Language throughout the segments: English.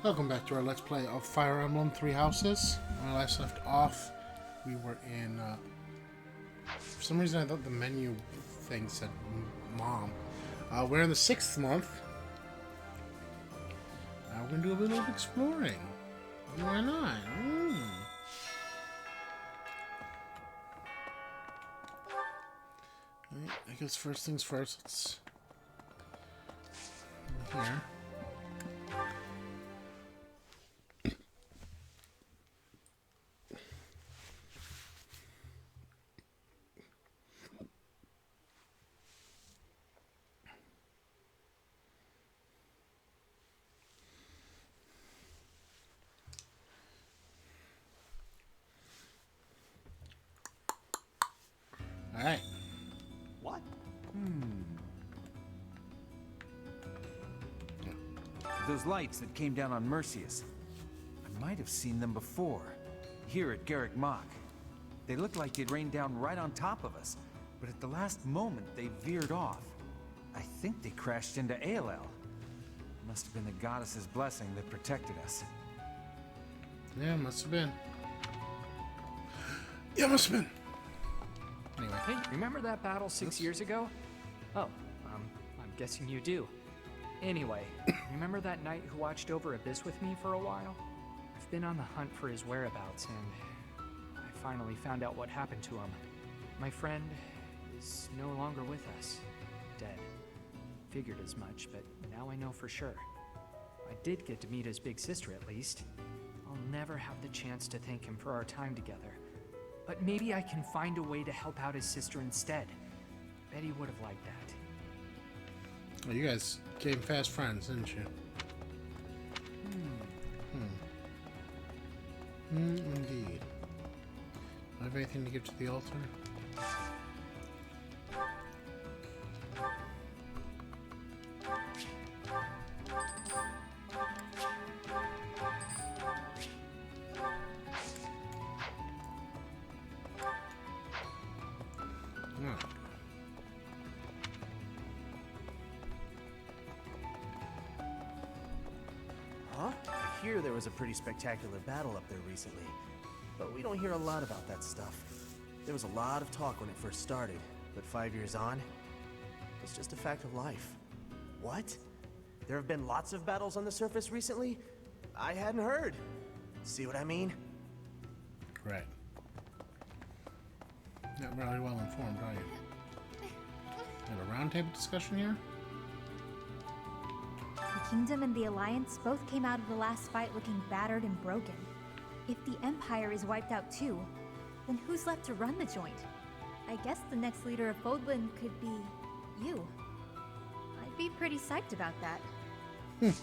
Welcome back to our Let's Play of Fire Emblem Three Houses. When I last left off, we were in... for some reason I thought the menu thing said Mom. We're in the 6th month. Now we're going to do a little bit of exploring. Why not? Right, I guess first things first, let's... here. Alright. What? Those lights that came down on Mercius. I might have seen them before. Here at Garrick Mach. They looked like they'd rained down right on top of us. But at the last moment, they veered off. I think they crashed into ALL. Must have been the goddess's blessing that protected us. Yeah, must have been. Yeah, must have been. Anyway. Hey, remember that battle 6 years ago? Oh, I'm guessing you do. Anyway, remember that knight who watched over Abyss with me for a while? I've been on the hunt for his whereabouts, and I finally found out what happened to him. My friend is no longer with us. Dead. Figured as much, but now I know for sure. I did get to meet his big sister at least. I'll never have the chance to thank him for our time together. But maybe I can find a way to help out his sister instead. Bet he would have liked that. Well, you guys became fast friends, didn't you? Indeed. Do I have anything to give to the altar? Huh? I hear there was a pretty spectacular battle up there recently, but we don't hear a lot about that stuff. There was a lot of talk when it first started, but 5 years on, it's just a fact of life. What? There have been lots of battles on the surface recently? I hadn't heard. See what I mean? Right. Not really well informed, are you? Have a roundtable discussion here? The Kingdom and the Alliance both came out of the last fight looking battered and broken. If the Empire is wiped out too, then who's left to run the joint? I guess the next leader of Fodlan could be you. I'd be pretty psyched about that. Is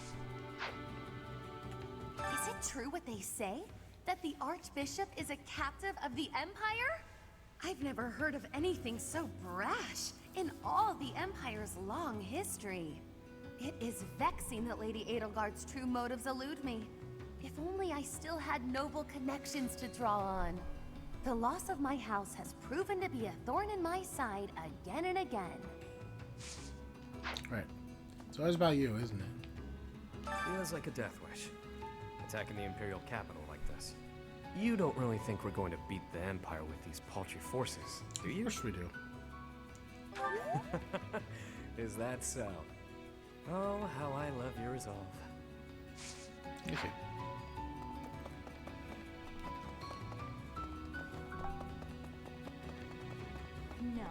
it true what they say? That the Archbishop is a captive of the Empire? I've never heard of anything so brash in all the Empire's long history. It is vexing that Lady Edelgard's true motives elude me. If only I still had noble connections to draw on. The loss of my house has proven to be a thorn in my side again and again. Right. It's always about you, isn't it? Feels like a death wish. Attacking the Imperial capital like this. You don't really think we're going to beat the Empire with these paltry forces, do Of you? course we do. Is that so? Oh, how I love your resolve. Okay. No.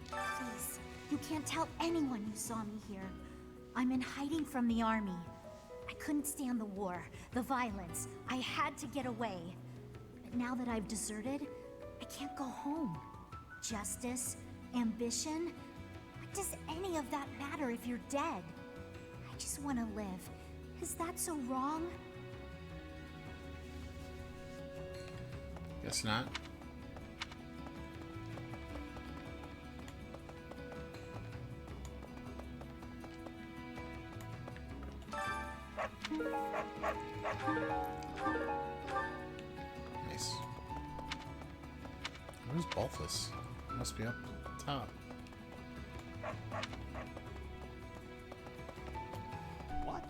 Please, you can't tell anyone you saw me here. I'm in hiding from the army. I couldn't stand the war, the violence. I had to get away. But now that I've deserted, I can't go home. Justice, ambition, what does any of that matter if you're dead? I just want to live. Is that so wrong? Guess not. Nice. Where's Balthus? Must be up top. What?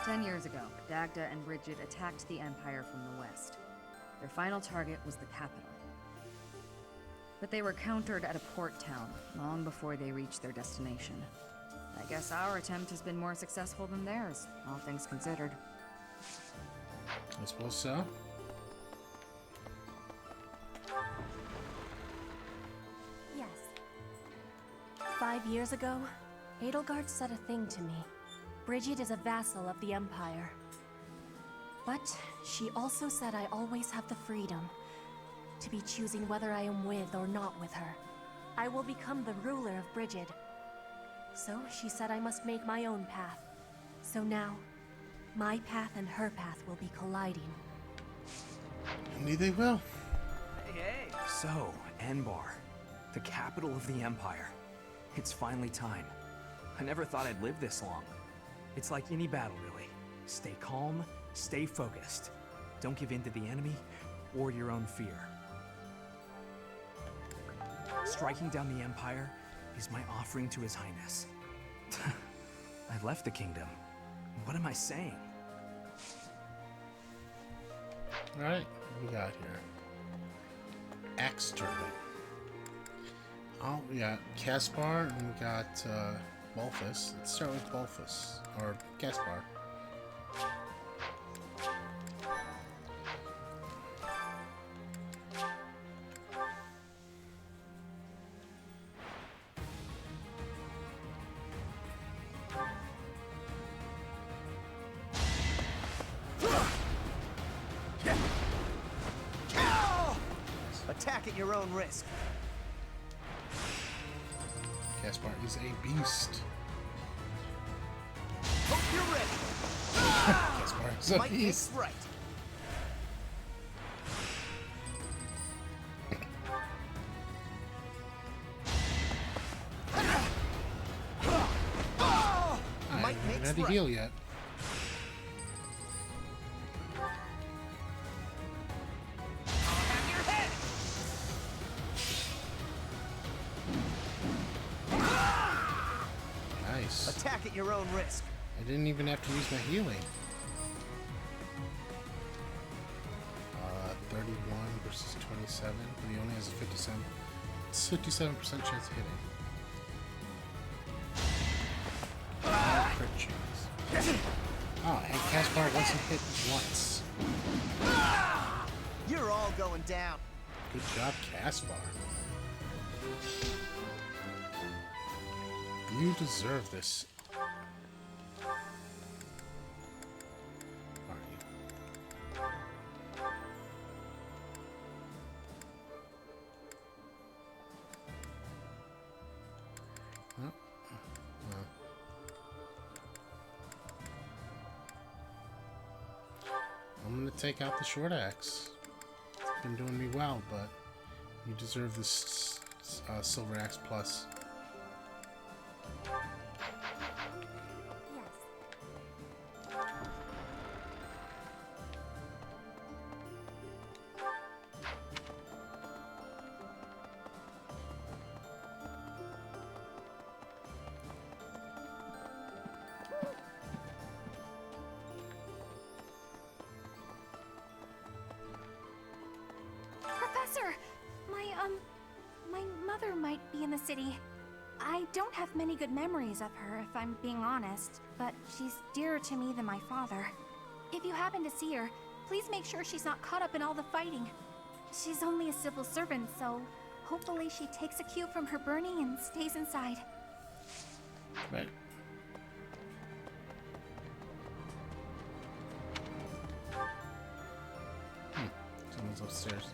10 years ago, Dagda and Bridget attacked the Empire from the west. Their final target was the capital. But they were countered at a port town long before they reached their destination. I guess our attempt has been more successful than theirs, all things considered. I suppose so. Yes. 5 years ago, Edelgard said a thing to me. Bridget is a vassal of the Empire. But she also said I always have the freedom to be choosing whether I am with or not with her. I will become the ruler of Bridget. So she said I must make my own path. So now, my path and her path will be colliding. Indeed they will. Hey! So, Enbar, the capital of the Empire. It's finally time. I never thought I'd live this long. It's like any battle, really. Stay calm, stay focused. Don't give in to the enemy or your own fear. Striking down the Empire is my offering to His Highness. I left the kingdom. What am I saying? Alright, what we got here? Axe Turtle. Oh, we got Caspar and we got Bulfus. Let's start with Bulfus, or Caspar. Attack at your own risk. Caspar is a beast. Hope you're ready. Caspar is a Might beast. is right. I Might haven't makes had to right. heal yet. Have your head. Nice. Attack at your own risk. I didn't even have to use my healing. 31 versus 27, but he only has a 57% chance of hitting. Crit chance. Oh, and Caspar wasn't hit once. You're all going down. Good job, Caspar. You deserve this. Are you? Oh, well. I'm gonna take out the short axe. It's been doing me well, but you deserve this silver axe plus. Yes. Professor! My mother might be in the city. I don't have many good memories of her, if I'm being honest, but she's dearer to me than my father. If you happen to see her, please make sure she's not caught up in all the fighting. She's only a civil servant, so hopefully she takes a cue from her burning and stays inside. Right. Someone's upstairs.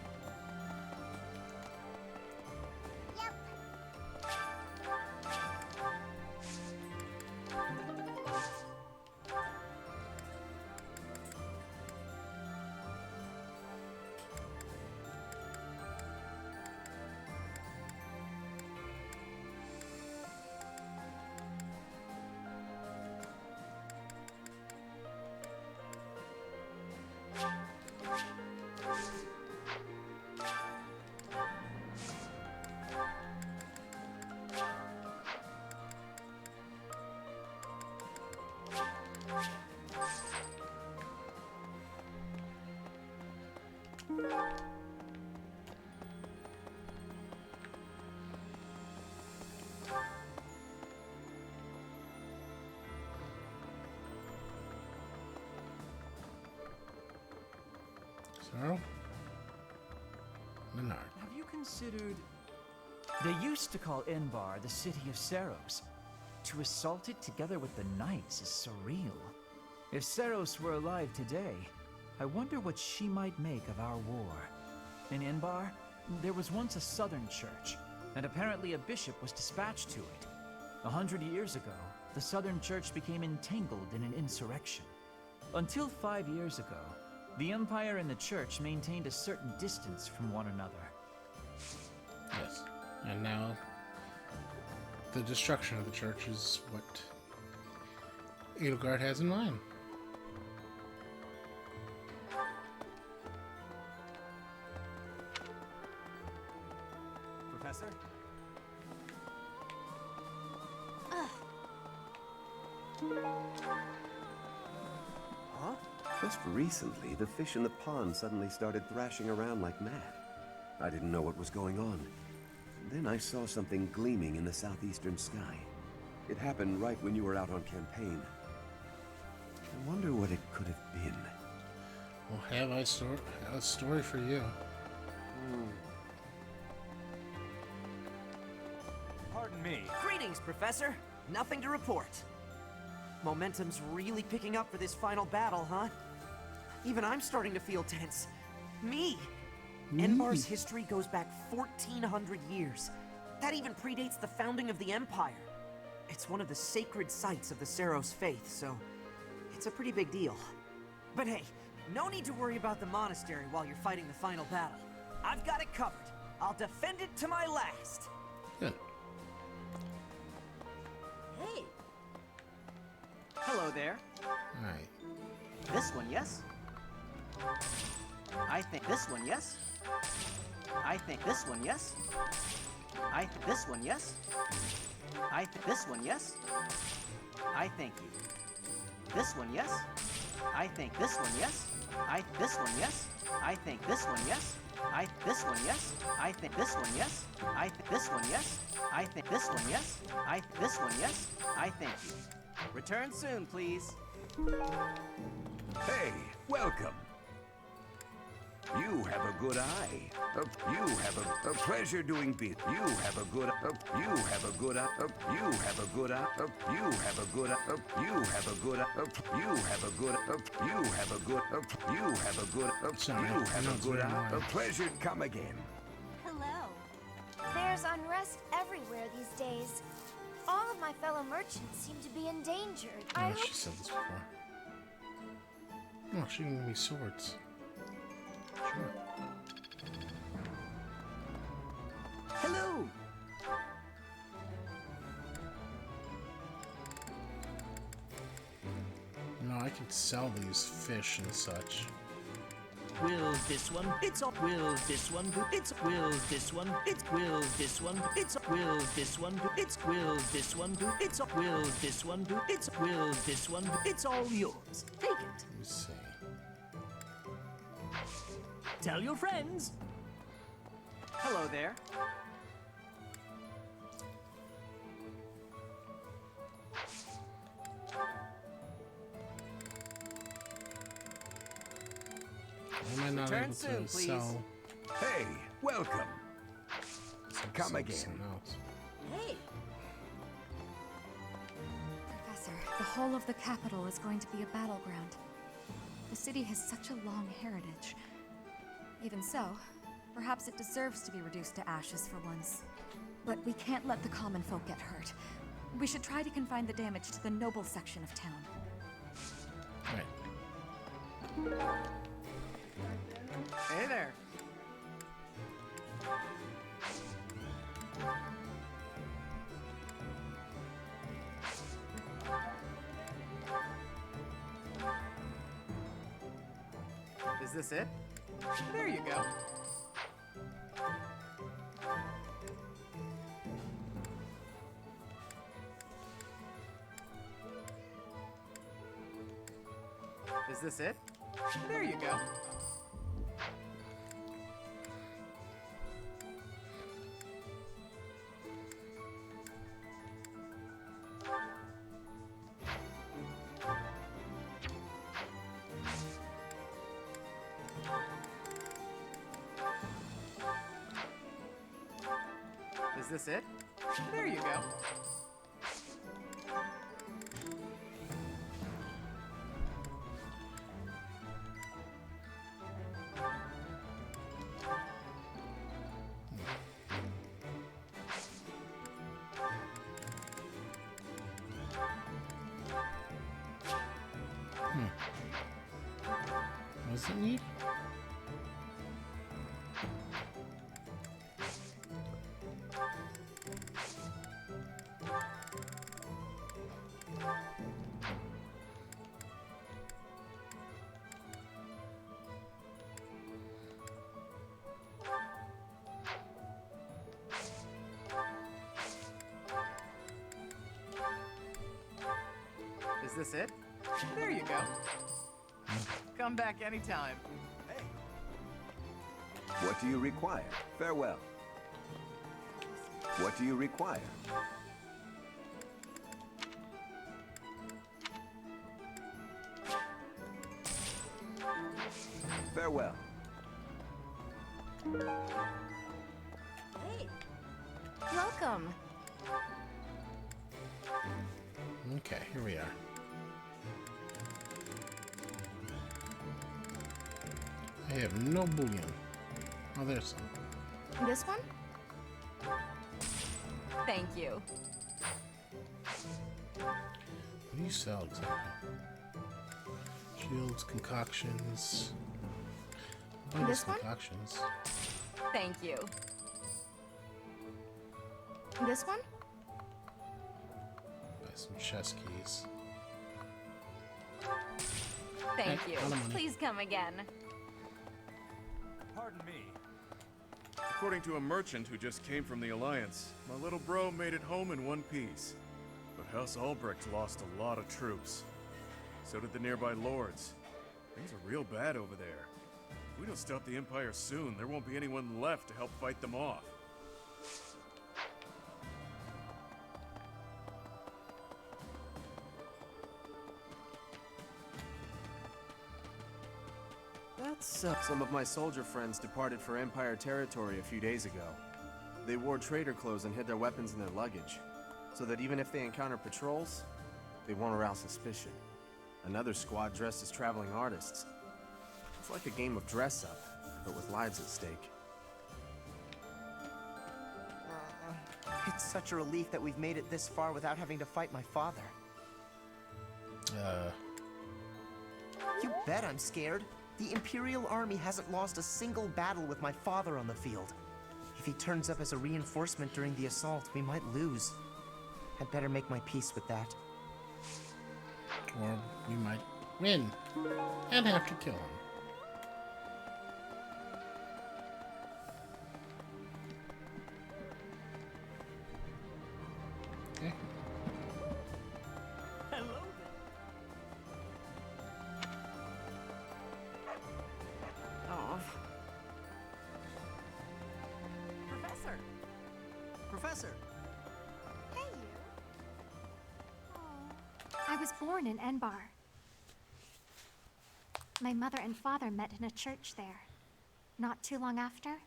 So, Menard. Have you considered... They used to call Enbar the city of Saros. To assault it together with the knights is surreal. If Saros were alive today, I wonder what she might make of our war. In Enbar, there was once a southern church, and apparently a bishop was dispatched to it. 100 years ago, the southern church became entangled in an insurrection. Until 5 years ago, the Empire and the church maintained a certain distance from one another. Yes. And now, the destruction of the church is what Edelgard has in mind. Professor? Huh? Just recently, the fish in the pond suddenly started thrashing around like mad. I didn't know what was going on. Then I saw something gleaming in the southeastern sky. It happened right when you were out on campaign. I wonder what it could have been. Well, have I a story for you? Pardon me. Greetings, Professor. Nothing to report. Momentum's really picking up for this final battle, huh? Even I'm starting to feel tense. Me! Enbar's history goes back 1,400 years. That even predates the founding of the Empire. It's one of the sacred sites of the Saros faith, so it's a pretty big deal. But hey, no need to worry about the monastery while you're fighting the final battle. I've got it covered. I'll defend it to my last. Good. Hey! Hello there. Alright. This one, yes? I think this one, yes? I think this one, yes? I think this one, yes? I think this one, yes? I thank you. This one, yes? I think this one, yes? I this one, yes? I think this one, yes? I this one, yes? I think this one, yes? I think this one, yes? I think this one, yes? I this one, yes? I thank you. Return soon, please. Hey, welcome. You have a good eye. You have a pleasure doing business. You have a good. You have a good. You have a good. You have a good. You have a good. You have a good. You have a good. You have a good. Sorry, You have I know a it's good. very annoying. A pleasure. Come again. Hello. There's unrest everywhere these days. All of my fellow merchants seem to be endangered. I Oh, hope she said this before. Oh, she can give me swords. Sure. Hello! No, I can sell these fish and such. Will this one? It's a will this one? It's will this one? It's will this one? It's will this one? It's will this one? It's a will this one? It's will this one? It's all yours. Take it. Let me see. Tell your friends. Hello there. Why am I not Return able soon, to please. sell Hey, welcome. Come something again. else? Hey! Professor, the whole of the capital is going to be a battleground. The city has such a long heritage. Even so, perhaps it deserves to be reduced to ashes for once. But we can't let the common folk get hurt. We should try to confine the damage to the noble section of town. Right. Hey there. Is this it? There you go. Is this it? There you go. Is this it? There you go. What does it need? Is this it? There you go. Come back anytime. What do you require? Farewell. What do you require? Farewell. Hey. Welcome. Okay, here we are. I have no bullion. Oh, there's some. This one? Thank you. What do you sell exactly? Shields, concoctions. Buy these This one? concoctions. Thank you. This one? Buy some chest keys. Thank Hey, you. lot of money. Please come again. Pardon me. According to a merchant who just came from the Alliance, my little bro made it home in one piece. But House Albrecht lost a lot of troops. So did the nearby lords. Things are real bad over there. If we don't stop the Empire soon, there won't be anyone left to help fight them off. Some of my soldier friends departed for Empire territory a few days ago. They wore trader clothes and hid their weapons in their luggage, so that even if they encounter patrols, they won't arouse suspicion. Another squad dressed as traveling artists. It's like a game of dress-up, but with lives at stake. It's such a relief that we've made it this far without having to fight my father. You bet I'm scared. The Imperial Army hasn't lost a single battle with my father on the field. If he turns up as a reinforcement during the assault, we might lose. I'd better make my peace with that. Or we might win and have to kill him. Okay. Hello Oh. Professor. Professor! Hey, you. I was born in Enbar. My mother and father met in a church there. Not too long after,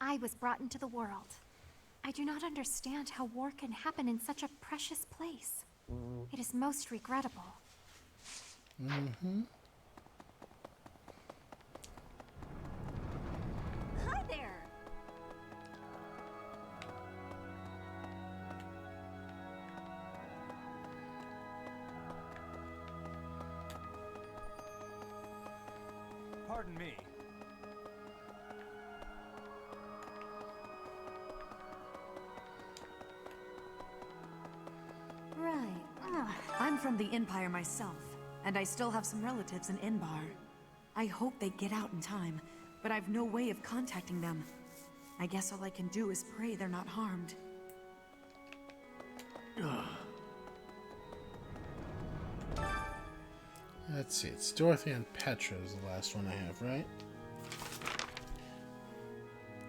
I was brought into the world. I do not understand how war can happen in such a precious place. It is most regrettable. Mm-hmm. Hi there. Pardon me. Right. I'm from the Empire myself, and I still have some relatives in Inbar. I hope they get out in time, but I've no way of contacting them. I guess all I can do is pray they're not harmed. Let's see, it's Dorothy and Petra is the last one I have, right?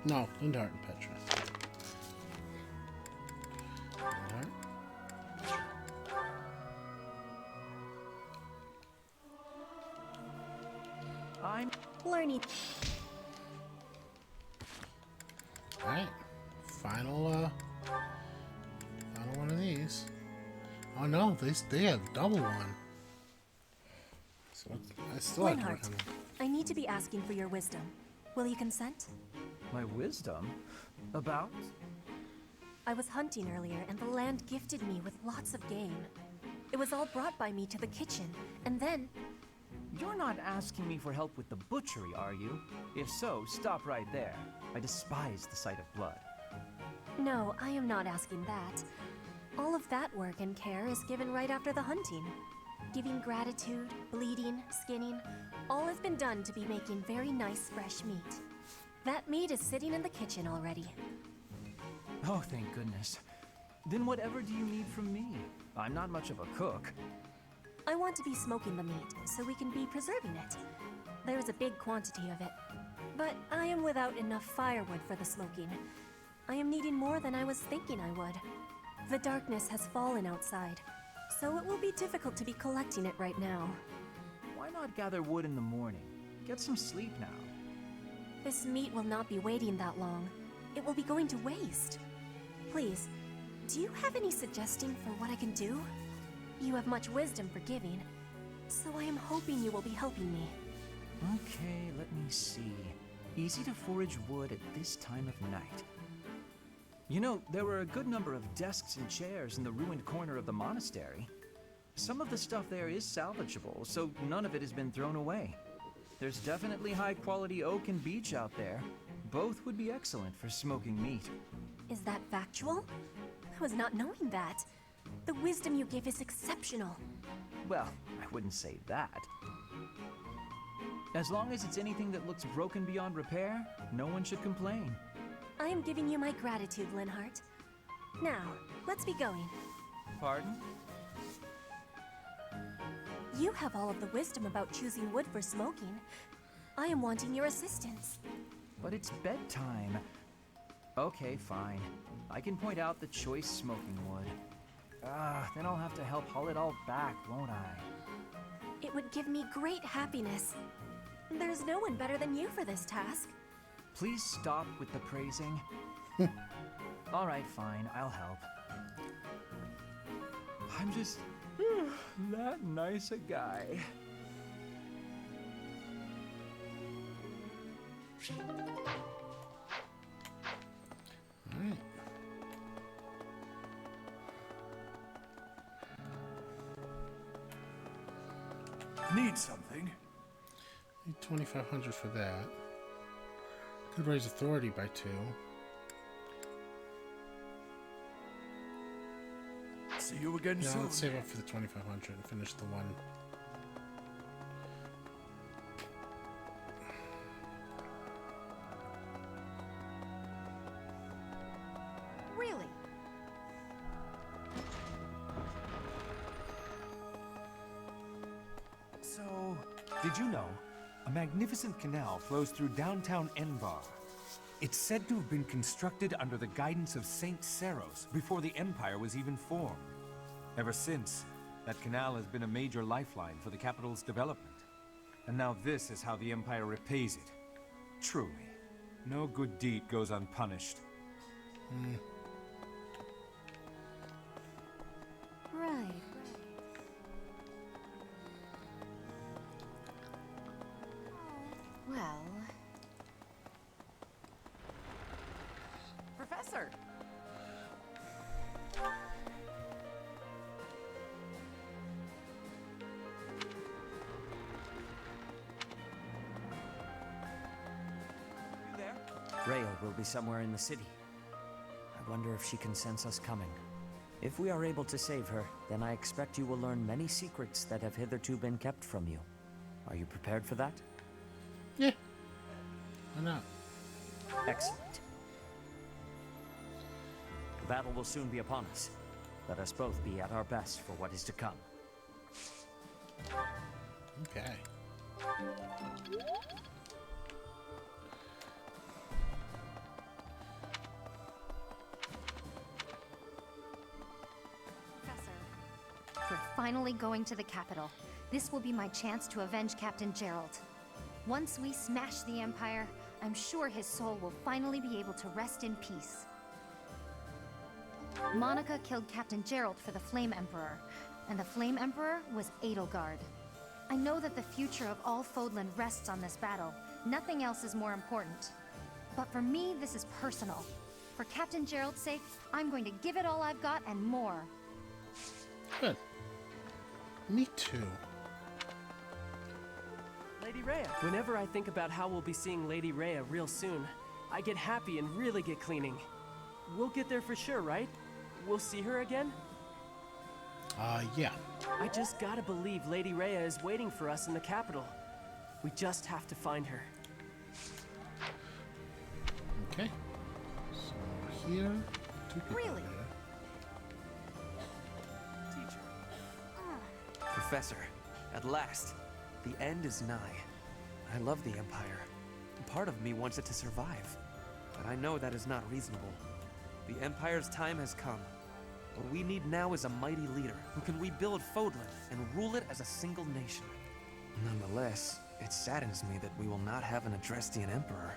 No, Lindhart and Petra. Lindhart. I'm learning. Alright. Final one of these. Oh no, they have double one. So I still have to work on them. I need to be asking for your wisdom. Will you consent? My wisdom? About? I was hunting earlier, and the land gifted me with lots of game. It was all brought by me to the kitchen, and then... You're not asking me for help with the butchery, are you? If so, stop right there. I despise the sight of blood. No, I am not asking that. All of that work and care is given right after the hunting. Giving gratitude, bleeding, skinning, all has been done to be making very nice fresh meat. That meat is sitting in the kitchen already. Oh, thank goodness. Then whatever do you need from me? I'm not much of a cook. I want to be smoking the meat, so we can be preserving it. There is a big quantity of it. But I am without enough firewood for the smoking. I am needing more than I was thinking I would. The darkness has fallen outside, so it will be difficult to be collecting it right now. Why not gather wood in the morning? Get some sleep now. This meat will not be waiting that long. It will be going to waste. Please, do you have any suggestion for what I can do? You have much wisdom for giving, so I am hoping you will be helping me. Okay, let me see. Easy to forage wood at this time of night. You know, there were a good number of desks and chairs in the ruined corner of the monastery. Some of the stuff there is salvageable, so none of it has been thrown away. There's definitely high-quality oak and beech out there. Both would be excellent for smoking meat. Is that factual? I was not knowing that. The wisdom you give is exceptional. Well, I wouldn't say that. As long as it's anything that looks broken beyond repair, no one should complain. I am giving you my gratitude, Linhart. Now, let's be going. Pardon? You have all of the wisdom about choosing wood for smoking. I am wanting your assistance. But it's bedtime. Okay, fine. I can point out the choice smoking wood. Then I'll have to help haul it all back, won't I? It would give me great happiness. There's no one better than you for this task. Please stop with the praising. All right, fine, I'll help. I'm just that nice a guy. All right. Need something? Need 2,500 for that. Could raise authority by 2. See you again Yeah, soon. let's save up for the 2,500 and finish the one. Really? So, did you know? A magnificent canal flows through downtown Enbar. It's said to have been constructed under the guidance of Saint Seros before the Empire was even formed. Ever since, that canal has been a major lifeline for the capital's development. And now this is how the Empire repays it. Truly, no good deed goes unpunished. Right. Well... Professor! Rhea will be somewhere in the city. I wonder if she can sense us coming. If we are able to save her, then I expect you will learn many secrets that have hitherto been kept from you. Are you prepared for that? Yeah. Why not? Excellent. The battle will soon be upon us. Let us both be at our best for what is to come. Okay. We're finally going to the capital. This will be my chance to avenge Captain Gerald. Once we smash the Empire, I'm sure his soul will finally be able to rest in peace. Monica killed Captain Gerald for the Flame Emperor, and the Flame Emperor was Edelgard. I know that the future of all Fodlan rests on this battle. Nothing else is more important. But for me, this is personal. For Captain Gerald's sake, I'm going to give it all I've got and more. Good. Me too. Lady Rhea. Whenever I think about how we'll be seeing Lady Rhea real soon, I get happy and really get cleaning. We'll get there for sure, right? We'll see her again? Yeah. I just gotta believe Lady Rhea is waiting for us in the capital. We just have to find her. Okay. So we're here. Two people Really? here. Professor, at last, the end is nigh. I love the Empire. Part of me wants it to survive, but I know that is not reasonable. The Empire's time has come. What we need now is a mighty leader who can rebuild Fodlan and rule it as a single nation. Nonetheless, it saddens me that we will not have an Adrestian Emperor.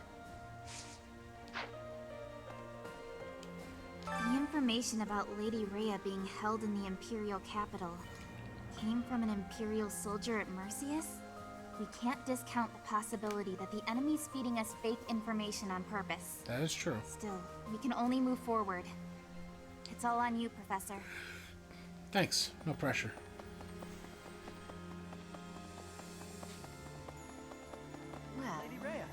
The information about Lady Rhea being held in the Imperial capital came from an Imperial soldier at Mercius? We can't discount the possibility that the enemy's feeding us fake information on purpose. That is true. Still, we can only move forward. It's all on you, Professor. Thanks. No pressure. Well, Lady Rhea.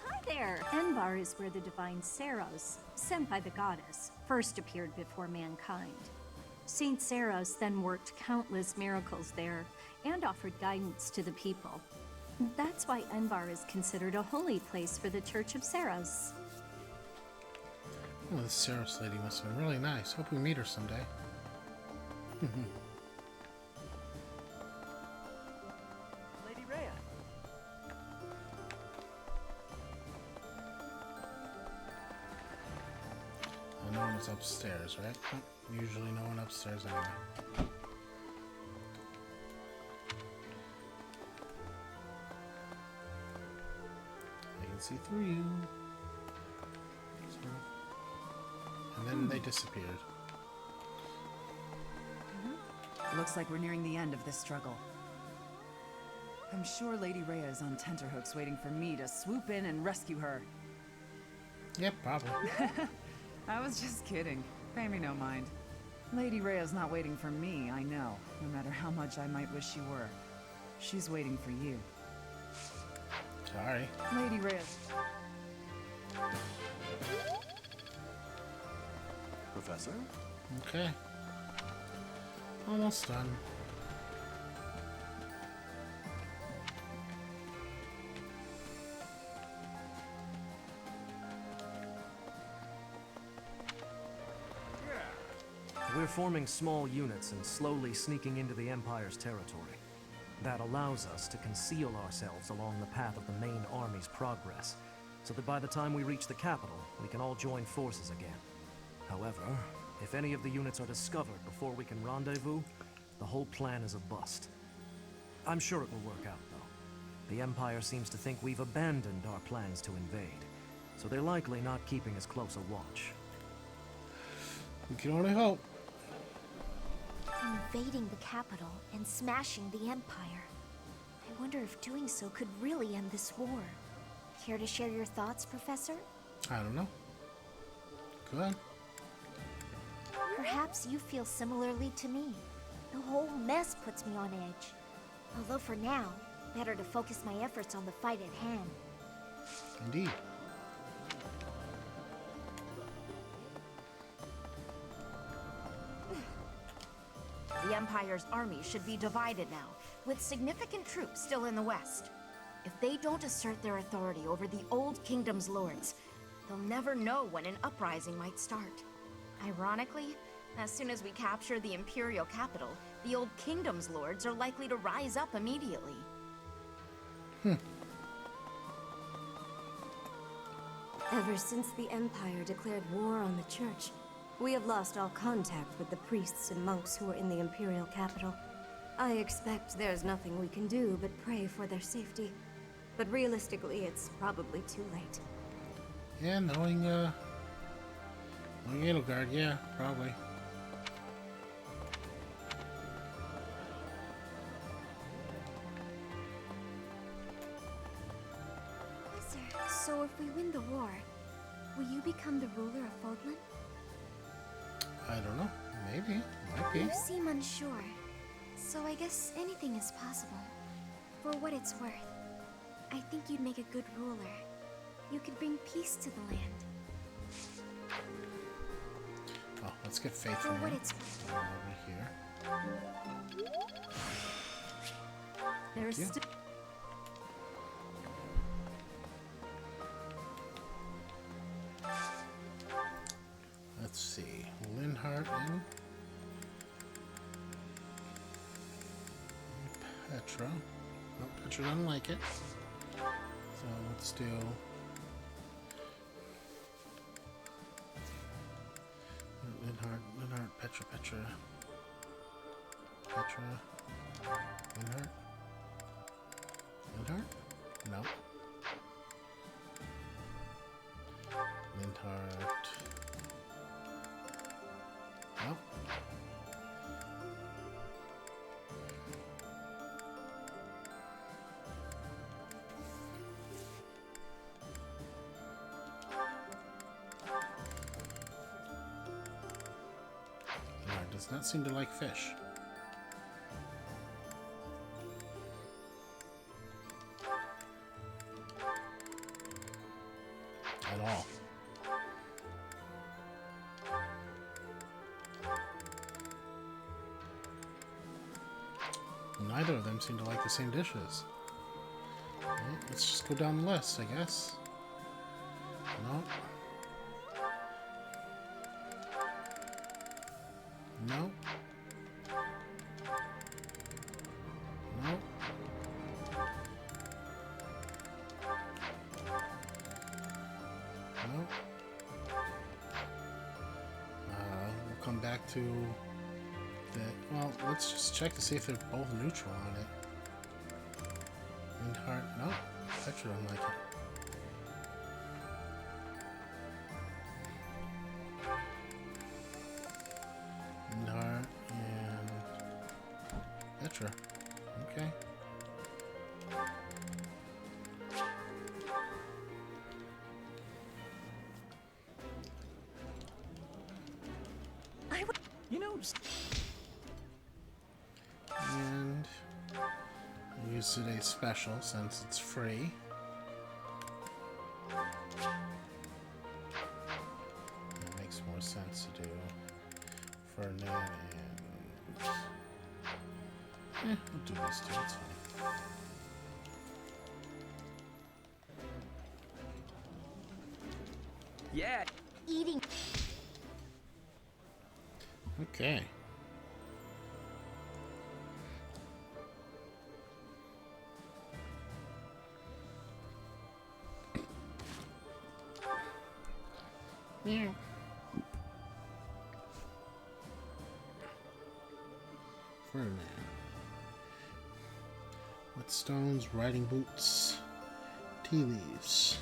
Hi there! Enbar is where the divine Saros, sent by the goddess, first appeared before mankind. Saint Saros then worked countless miracles there and offered guidance to the people. That's why Enbar is considered a holy place for the Church of Saros. Oh, this Saros lady must have been really nice. Hope we meet her someday. Lady Rhea. Oh, no one's upstairs, right? Oh, usually no one upstairs anyway. I can see through you. And then they disappeared. Looks like we're nearing the end of this struggle. I'm sure Lady Rhea is on tenterhooks waiting for me to swoop in and rescue her. Yep, probably. I was just kidding. Pay me no mind. Lady Rhea's not waiting for me, I know, no matter how much I might wish she were. She's waiting for you. Sorry. Lady Rhea. Professor? Okay. Almost done. We're forming small units and slowly sneaking into the Empire's territory. That allows us to conceal ourselves along the path of the main army's progress, so that by the time we reach the capital, we can all join forces again. However, if any of the units are discovered before we can rendezvous, the whole plan is a bust. I'm sure it will work out, though. The Empire seems to think we've abandoned our plans to invade, so they're likely not keeping as close a watch. We can only hope. Invading the capital and smashing the Empire. I wonder if doing so could really end this war. Care to share your thoughts, Professor? I don't know. Go ahead. Perhaps you feel similarly to me. The whole mess puts me on edge. Although for now, better to focus my efforts on the fight at hand. Indeed. The Empire's army should be divided now, with significant troops still in the west. If they don't assert their authority over the Old Kingdom's lords, they'll never know when an uprising might start. Ironically, as soon as we capture the Imperial capital, the Old Kingdom's lords are likely to rise up immediately. Ever since the Empire declared war on the Church, we have lost all contact with the priests and monks who are in the Imperial capital. I expect there's nothing we can do but pray for their safety. But realistically, it's probably too late. Yeah, knowing Edelgard, yeah, probably. So if we win the war, will you become the ruler of Fodlan? I don't know. Maybe. Might be. You seem unsure, so I guess anything is possible. For what it's worth, I think you'd make a good ruler. You could bring peace to the land. Oh, let's get faith For from what him. it's Over here. There's Thank you. still. Let's see. Linhardt and Petra. Nope, Petra doesn't like it. So let's do Linhardt, Petra, Linhardt. No. Linhardt. No. Linhardt does not seem to like fish. At all. Neither of them seem to like the same dishes. Well, let's just go down the list, I guess. No. No. No. No. We'll come back to that. Well, let's just check to see if they're both neutral on it. Linhardt, no. Petra don't like it. Linhardt and Petra. Okay. You know, And we'll use today's special since it's free. It makes more sense to do Ferdinand and we'll do this too, it's fine. yeah. Eating. Okay. Yeah. Ferdinand. Whetstones, riding boots, tea leaves.